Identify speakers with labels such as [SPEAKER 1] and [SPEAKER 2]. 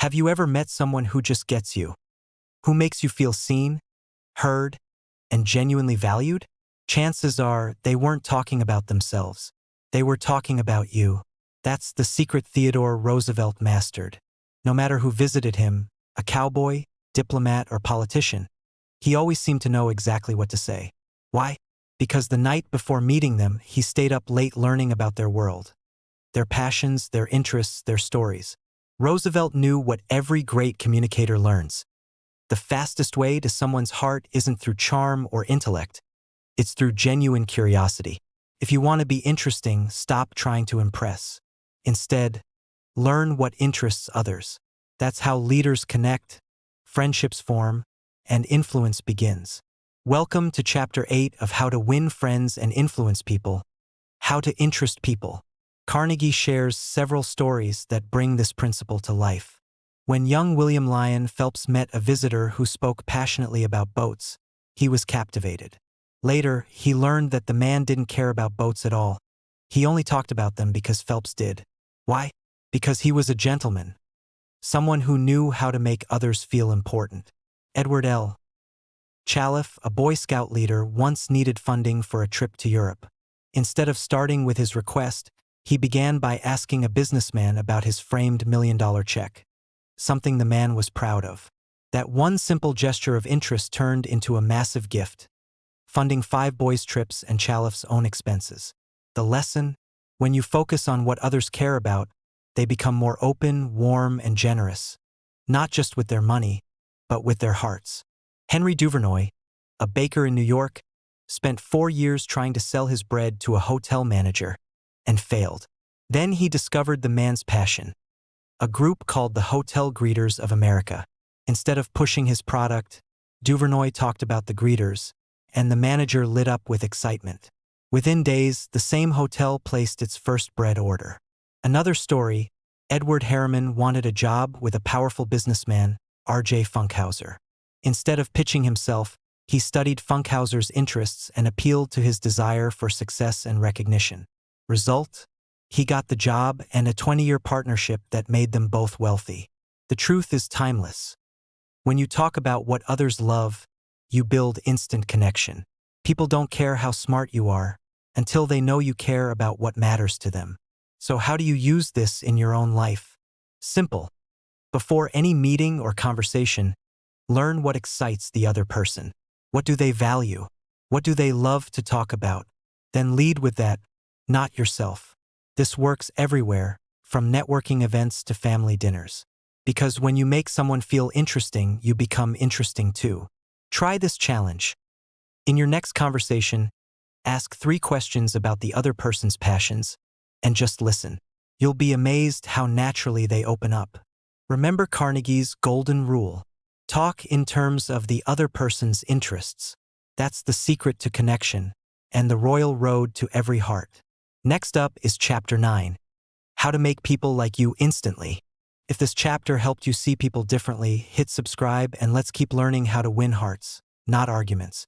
[SPEAKER 1] Have you ever met someone who just gets you? Who makes you feel seen, heard, and genuinely valued? Chances are they weren't talking about themselves. They were talking about you. That's the secret Theodore Roosevelt mastered. No matter who visited him, a cowboy, diplomat, or politician, he always seemed to know exactly what to say. Why? Because the night before meeting them, he stayed up late learning about their world, their passions, their interests, their stories. Roosevelt knew what every great communicator learns. The fastest way to someone's heart isn't through charm or intellect. It's through genuine curiosity. If you want to be interesting, stop trying to impress. Instead, learn what interests others. That's how leaders connect, friendships form, and influence begins. Welcome to Chapter 8 of How to Win Friends and Influence People. How to Interest People. Carnegie shares several stories that bring this principle to life. When young William Lyon Phelps met a visitor who spoke passionately about boats, he was captivated. Later, he learned that the man didn't care about boats at all. He only talked about them because Phelps did. Why? Because he was a gentleman. Someone who knew how to make others feel important. Edward Chalif, a Boy Scout leader, once needed funding for a trip to Europe. Instead of starting with his request, he began by asking a businessman about his framed $1 million check. Something the man was proud of. That one simple gesture of interest turned into a massive gift, funding 5 boys' trips and Chalif's own expenses. The lesson? When you focus on what others care about, they become more open, warm, and generous. Not just with their money, but with their hearts. Henry Duvernoy, a baker in New York, spent 4 years trying to sell his bread to a hotel manager and failed. Then he discovered the man's passion, a group called the Hotel Greeters of America. Instead of pushing his product, Duvernoy talked about the greeters, and the manager lit up with excitement. Within days, the same hotel placed its first bread order. Another story, Edward Harriman wanted a job with a powerful businessman, R.J. Funkhouser. Instead of pitching himself, he studied Funkhouser's interests and appealed to his desire for success and recognition. Result? He got the job and a 20-year partnership that made them both wealthy. The truth is timeless. When you talk about what others love, you build instant connection. People don't care how smart you are until they know you care about what matters to them. So how do you use this in your own life? Simple. Before any meeting or conversation, learn what excites the other person. What do they value? What do they love to talk about? Then lead with that, not yourself. This works everywhere, from networking events to family dinners. Because when you make someone feel interesting, you become interesting too. Try this challenge. In your next conversation, ask 3 questions about the other person's passions, and just listen. You'll be amazed how naturally they open up. Remember Carnegie's golden rule. Talk in terms of the other person's interests. That's the secret to connection, and the royal road to every heart. Next up is Chapter 9. How to make people like you instantly. If this chapter helped you see people differently, hit subscribe and let's keep learning how to win hearts, not arguments.